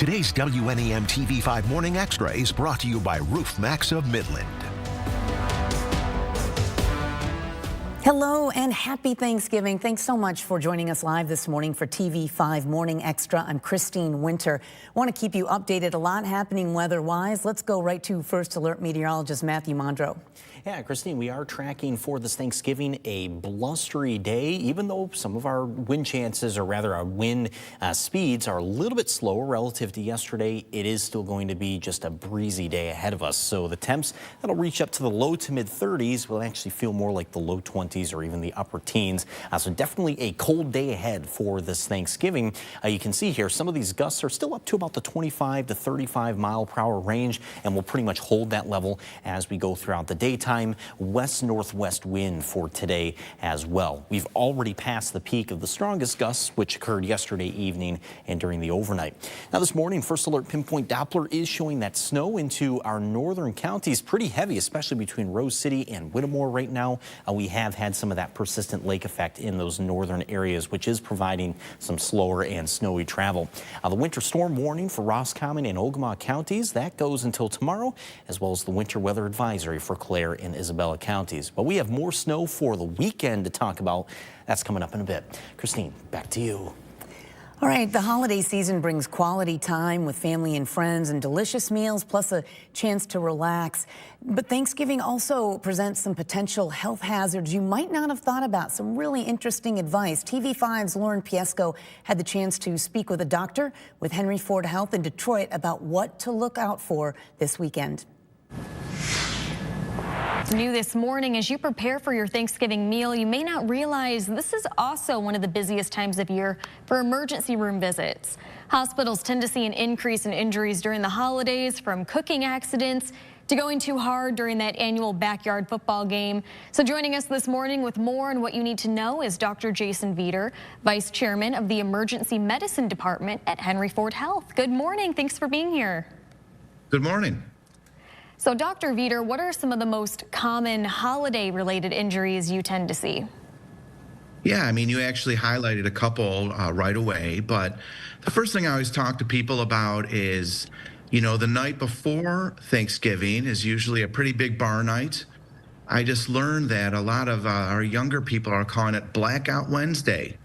Today's WNEM TV5 Morning Extra is brought to you by Roof Max of Midland. Hello and happy Thanksgiving. Thanks so much for joining us live this morning for TV5 Morning Extra. I'm Christine Winter. I want to keep you updated. A lot happening weather-wise. Let's go right to First Alert meteorologist Matthew Mondro. Yeah, Christine, we are tracking for this Thanksgiving a blustery day, even though some of our wind chances, or rather our wind speeds, are a little bit slower relative to yesterday. It is still going to be just a breezy day ahead of us. So the temps that'll reach up to the low to mid 30s will actually feel more like the low 20s or even the upper teens. So definitely a cold day ahead for this Thanksgiving. You can see here some of these gusts are still up to about the 25 to 35 mile per hour range, and will pretty much hold that level as we go throughout the daytime. West-northwest wind for today as well. We've already passed the peak of the strongest gusts, which occurred yesterday evening and during the overnight. Now this morning, First Alert Pinpoint Doppler is showing that snow into our northern counties pretty heavy, especially between Rose City and Whittemore right now. We have had some of that persistent lake effect in those northern areas, which is providing some slower and snowy travel. The winter storm warning for Roscommon and Ogama counties, that goes until tomorrow, as well as the winter weather advisory for Clare and Isabella counties. But we have more snow for the weekend to talk about. That's coming up in a bit. Christine, back to you. All right, the holiday season brings quality time with family and friends and delicious meals, plus a chance to relax. But Thanksgiving also presents some potential health hazards you might not have thought about. Some really interesting advice. TV5's Lauren Piesco had the chance to speak with a doctor with Henry Ford Health in Detroit about what to look out for this weekend. New this morning, as you prepare for your Thanksgiving meal, you may not realize this is also one of the busiest times of year for emergency room visits. Hospitals tend to see an increase in injuries during the holidays, from cooking accidents to going too hard during that annual backyard football game. So joining us this morning with more on what you need to know is Dr. Jason Veeder, Vice Chairman of the Emergency Medicine Department at Henry Ford Health. Good morning. Thanks for being here. Good morning. So Dr. Veeder, what are some of the most common holiday-related injuries you tend to see? Yeah, I mean, you actually highlighted a couple right away, but the first thing I always talk to people about is, you know, the night before Thanksgiving is usually a pretty big bar night. I just learned that a lot of our younger people are calling it Blackout Wednesday.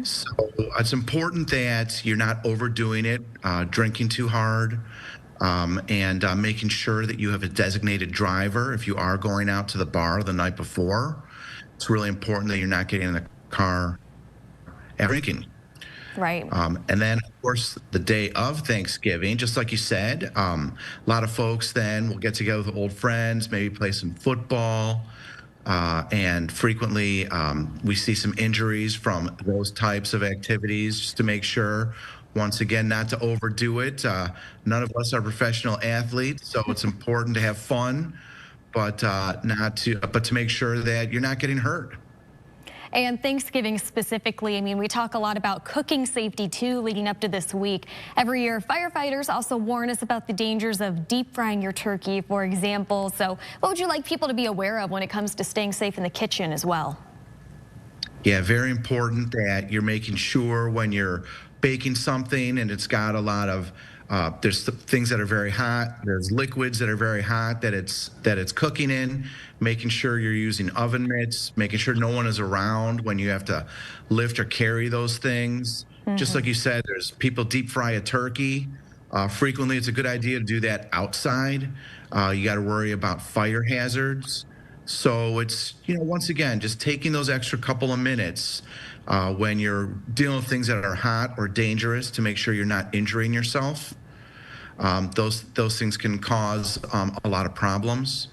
So it's important that you're not overdoing it, drinking too hard, and making sure that you have a designated driver if you are going out to the bar the night before. It's really important that you're not getting in the car and drinking. Right. And then, of course, the day of Thanksgiving, just like you said, a lot of folks then will get together with old friends, maybe play some football. And frequently we see some injuries from those types of activities, just to make sure, once again, not to overdo it. None of us are professional athletes, so it's important to have fun, but to make sure that you're not getting hurt. And Thanksgiving specifically, I mean, we talk a lot about cooking safety too leading up to this week. Every year, firefighters also warn us about the dangers of deep frying your turkey, for example. So what would you like people to be aware of when it comes to staying safe in the kitchen as well? Yeah, very important that you're making sure when you're baking something and it's got a lot of there's things that are very hot, there's liquids that are very hot that it's cooking in, making sure you're using oven mitts, making sure no one is around when you have to lift or carry those things. Just like you said, there's people deep fry a turkey. Frequently it's a good idea to do that outside. You got to worry about fire hazards. So it's, you know, once again, just taking those extra couple of minutes when you're dealing with things that are hot or dangerous to make sure you're not injuring yourself. Those things can cause a lot of problems.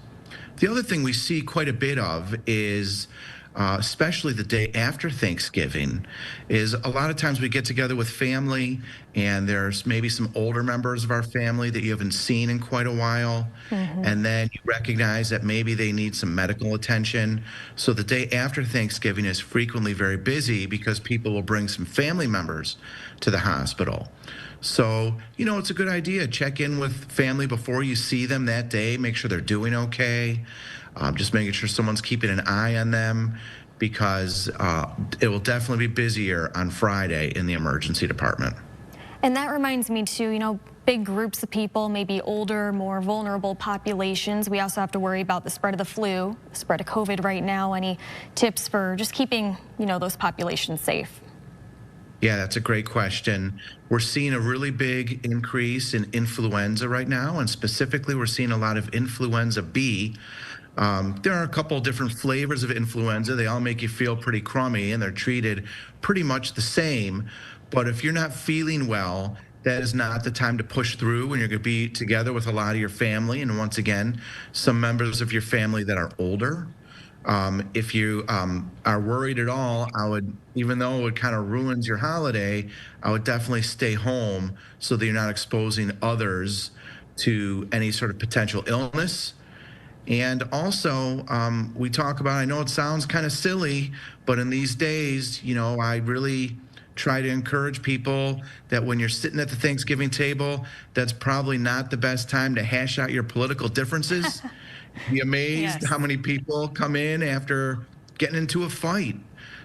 The other thing we see quite a bit of is, especially the day after Thanksgiving, is a lot of times we get together with family and there's maybe some older members of our family that you haven't seen in quite a while. And then you recognize that maybe they need some medical attention. So the day after Thanksgiving is frequently very busy because people will bring some family members to the hospital. So, you know, it's a good idea. Check in with family before you see them that day. Make sure they're doing okay. Just making sure someone's keeping an eye on them, because it will definitely be busier on Friday in the emergency department. And that reminds me too, you know, big groups of people, maybe older, more vulnerable populations. We also have to worry about the spread of the flu, the spread of COVID right now. Any tips for just keeping, those populations safe? Yeah, that's a great question. We're seeing a really big increase in influenza right now, and specifically we're seeing a lot of influenza B. There are a couple different flavors of influenza. They all make you feel pretty crummy, and they're treated pretty much the same. But if you're not feeling well, that is not the time to push through when you're going to be together with a lot of your family. And once again, some members of your family that are older. If you are worried at all, I would, even though it kind of ruins your holiday, I would definitely stay home so that you're not exposing others to any sort of potential illness. And also, we talk about, I know it sounds kind of silly, but in these days, I really try to encourage people that when you're sitting at the Thanksgiving table, that's probably not the best time to hash out your political differences. Be amazed how many people come in after getting into a fight.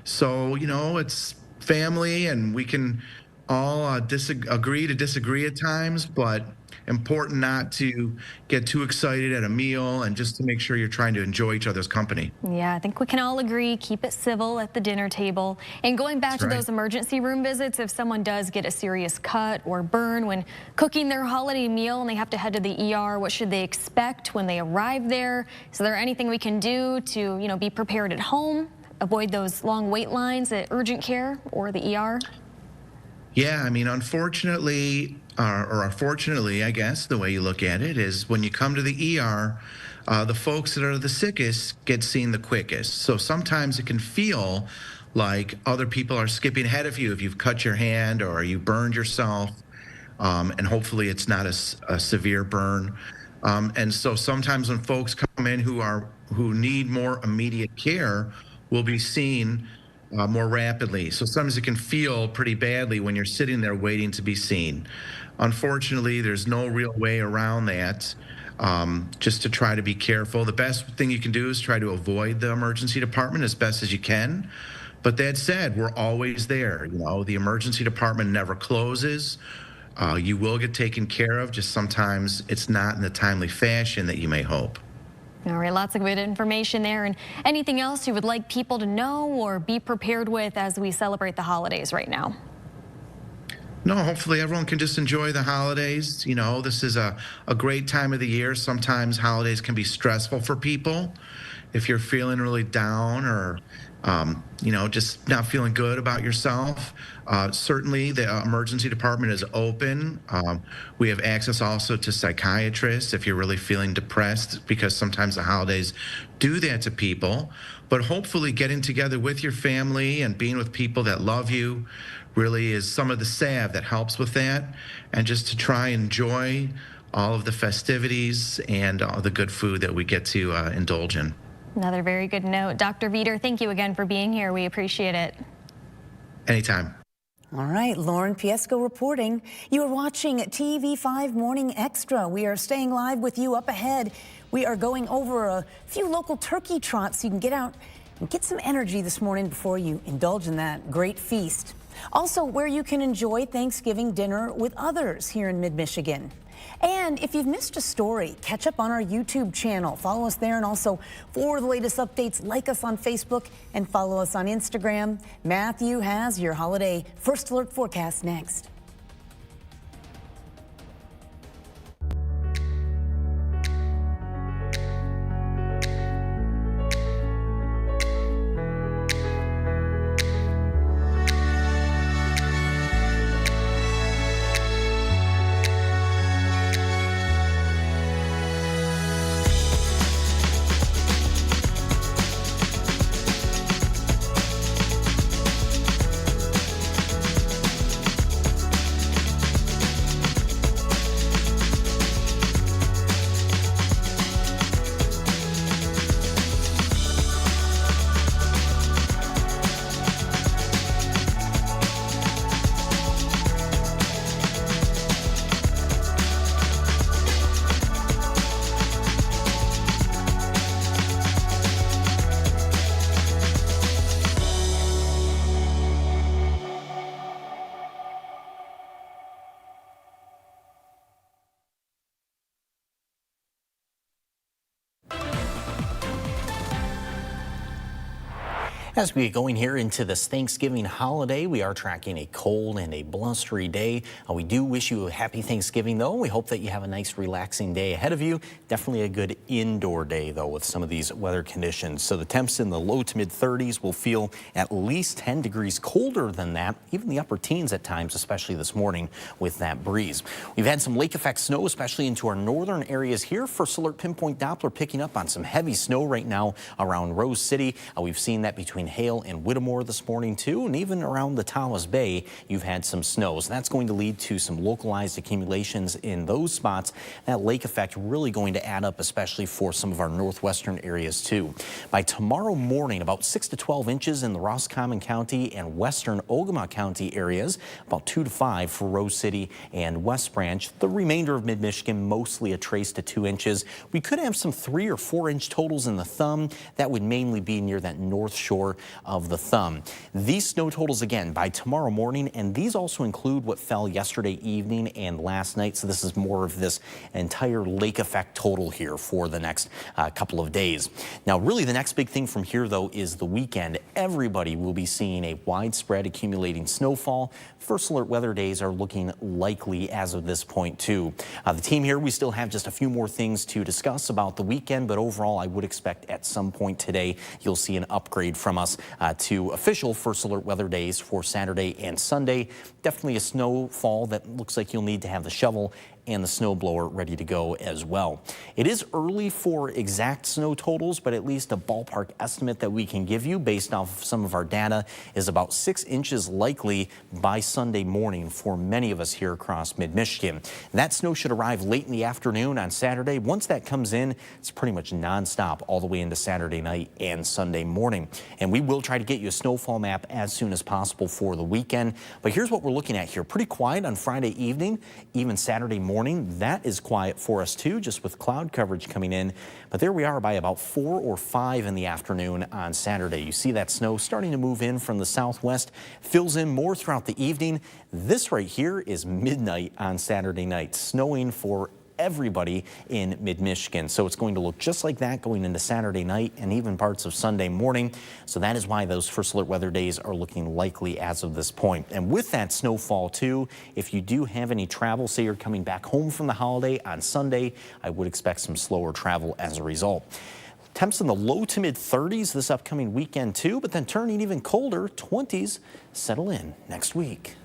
So, it's family and we can all agree to disagree at times, but important not to get too excited at a meal and just to make sure you're trying to enjoy each other's company. Yeah, I think we can all agree, keep it civil at the dinner table. And going back to those emergency room visits, if someone does get a serious cut or burn when cooking their holiday meal and they have to head to the ER, what should they expect when they arrive there? Is there anything we can do to, be prepared at home, avoid those long wait lines at urgent care or the ER? Yeah, I mean, unfortunately, or fortunately, I guess, the way you look at it is when you come to the ER, the folks that are the sickest get seen the quickest. So sometimes it can feel like other people are skipping ahead of you if you've cut your hand or you burned yourself, and hopefully it's not a severe burn. And so sometimes when folks come in who need more immediate care, will be seen more rapidly. So sometimes it can feel pretty badly when you're sitting there waiting to be seen. Unfortunately, there's no real way around that, just to try to be careful. The best thing you can do is try to avoid the emergency department as best as you can. But that said, we're always there. The emergency department never closes. You will get taken care of, just sometimes it's not in the timely fashion that you may hope. All right, lots of good information there. And anything else you would like people to know or be prepared with as we celebrate the holidays right now? No, hopefully everyone can just enjoy the holidays. This is a great time of the year. Sometimes holidays can be stressful for people. If you're feeling really down or, just not feeling good about yourself, certainly the emergency department is open. We have access also to psychiatrists if you're really feeling depressed, because sometimes the holidays do that to people. But hopefully getting together with your family and being with people that love you really is some of the salve that helps with that, and just to try and enjoy all of the festivities and all the good food that we get to indulge in. Another very good note. Dr. Veter, thank you again for being here. We appreciate it. Anytime. All right, Lauren Piesco reporting. You are watching TV5 Morning Extra. We are staying live with you. Up ahead, we are going over a few local turkey trots so you can get out and get some energy this morning before you indulge in that great feast. Also, where you can enjoy Thanksgiving dinner with others here in mid-Michigan. And if you've missed a story, catch up on our YouTube channel. Follow us there, and also for the latest updates, like us on Facebook and follow us on Instagram. Matthew has your holiday first alert forecast next. As we get going here into this Thanksgiving holiday, we are tracking a cold and a blustery day. We do wish you a happy Thanksgiving, though. We hope that you have a nice, relaxing day ahead of you. Definitely a good indoor day, though, with some of these weather conditions. So the temps in the low to mid 30s will feel at least 10 degrees colder than that, even the upper teens at times, especially this morning with that breeze. We've had some lake effect snow, especially into our northern areas here. First alert pinpoint Doppler picking up on some heavy snow right now around Rose City. We've seen that between Hale and Whittemore this morning too, and even around the Tawas Bay you've had some snow. So that's going to lead to some localized accumulations in those spots. That lake effect really going to add up, especially for some of our northwestern areas too. By tomorrow morning, about 6 to 12 inches in the Roscommon County and western Ogama County areas, about 2 to 5 for Rose City and West Branch. The remainder of mid-Michigan mostly a trace to 2 inches. We could have some 3 or 4 inch totals in the Thumb. That would mainly be near that north shore of the Thumb. These snow totals again by tomorrow morning, and these also include what fell yesterday evening and last night. So this is more of this entire lake effect total here for the next couple of days. Now really the next big thing from here though is the weekend. Everybody will be seeing a widespread accumulating snowfall. First alert weather days are looking likely as of this point too. The team here, we still have just a few more things to discuss about the weekend, but overall I would expect at some point today you'll see an upgrade from us to official first alert weather days for Saturday and Sunday. Definitely a snowfall that looks like you'll need to have the shovel and the snow blower ready to go as well. It is early for exact snow totals, but at least a ballpark estimate that we can give you based off of some of our data is about 6 inches likely by Sunday morning for many of us here across mid-Michigan. That snow should arrive late in the afternoon on Saturday. Once that comes in, it's pretty much nonstop all the way into Saturday night and Sunday morning. And we will try to get you a snowfall map as soon as possible for the weekend. But here's what we're looking at here. Pretty quiet on Friday evening, even Saturday morning. That is quiet for us too, just with cloud coverage coming in. But there we are by about 4 or 5 in the afternoon on Saturday. You see that snow starting to move in from the southwest, fills in more throughout the evening. This right here is midnight on Saturday night, snowing for everybody in mid-Michigan. So it's going to look just like that going into Saturday night and even parts of Sunday morning. So that is why those first alert weather days are looking likely as of this point. And with that snowfall too, if you do have any travel, say you're coming back home from the holiday on Sunday, I would expect some slower travel as a result. Temps in the low to mid 30s this upcoming weekend too, but then turning even colder, 20s settle in next week.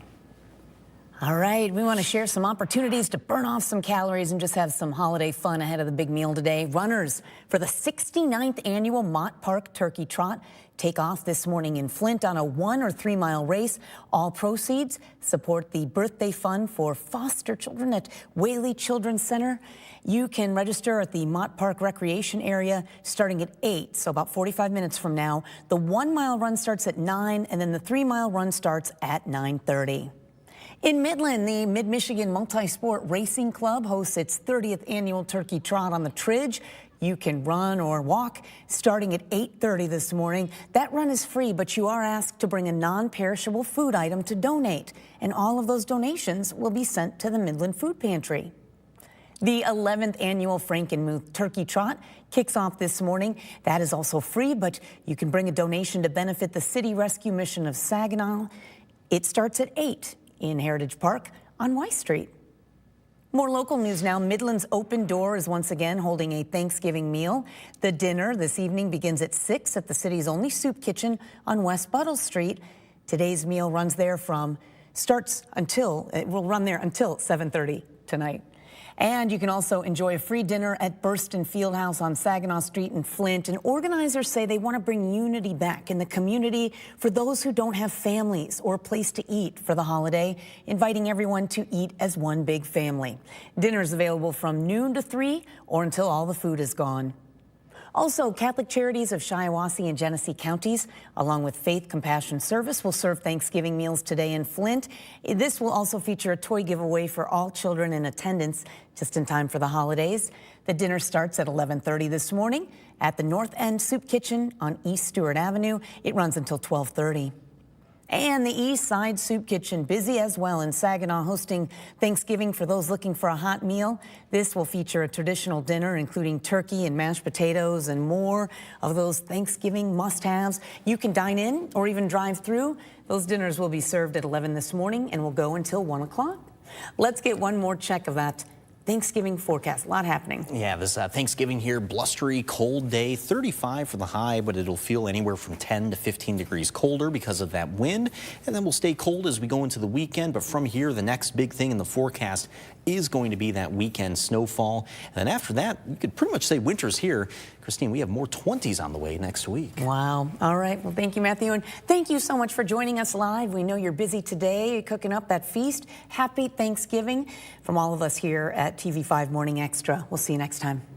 All right, we want to share some opportunities to burn off some calories and just have some holiday fun ahead of the big meal today. Runners for the 69th annual Mott Park Turkey Trot take off this morning in Flint on a 1 or 3 mile race. All proceeds support the birthday fund for foster children at Whaley Children's Center. You can register at the Mott Park Recreation Area starting at 8, so about 45 minutes from now. The 1 mile run starts at 9, and then the 3 mile run starts at 9:30. In Midland, the Mid-Michigan Multi-Sport Racing Club hosts its 30th annual Turkey Trot on the Tridge. You can run or walk starting at 8:30 this morning. That run is free, but you are asked to bring a non-perishable food item to donate, and all of those donations will be sent to the Midland Food Pantry. The 11th annual Frankenmuth Turkey Trot kicks off this morning. That is also free, but you can bring a donation to benefit the City Rescue Mission of Saginaw. It starts at 8 in Heritage Park on Y Street. More local news now. Midland's Open Door is once again holding a Thanksgiving meal. The dinner this evening begins at 6 at the city's only soup kitchen on West Buttle Street. Today's meal runs there it will run there until 7:30 tonight. And you can also enjoy a free dinner at Burston Fieldhouse on Saginaw Street in Flint. And organizers say they want to bring unity back in the community for those who don't have families or a place to eat for the holiday, inviting everyone to eat as one big family. Dinner is available from noon to 3 or until all the food is gone. Also, Catholic Charities of Shiawassee and Genesee counties, along with Faith Compassion Service, will serve Thanksgiving meals today in Flint. This will also feature a toy giveaway for all children in attendance, just in time for the holidays. The dinner starts at 11:30 this morning at the North End Soup Kitchen on East Stewart Avenue. It runs until 12:30. And the East Side Soup Kitchen busy as well in Saginaw, hosting Thanksgiving for those looking for a hot meal. This will feature a traditional dinner including turkey and mashed potatoes and more of those Thanksgiving must-haves. You can dine in or even drive through. Those dinners will be served at 11 this morning and will go until 1 o'clock. Let's get one more check of that Thanksgiving forecast. A lot happening. Yeah, this Thanksgiving here, blustery, cold day, 35 for the high, but it'll feel anywhere from 10 to 15 degrees colder because of that wind. And then we'll stay cold as we go into the weekend. But from here, the next big thing in the forecast is going to be that weekend snowfall. And then after that, you could pretty much say winter's here. Christine, we have more 20s on the way next week. Wow. All right. Well, thank you, Matthew. And thank you so much for joining us live. We know you're busy today cooking up that feast. Happy Thanksgiving from all of us here at TV5 Morning Extra. We'll see you next time.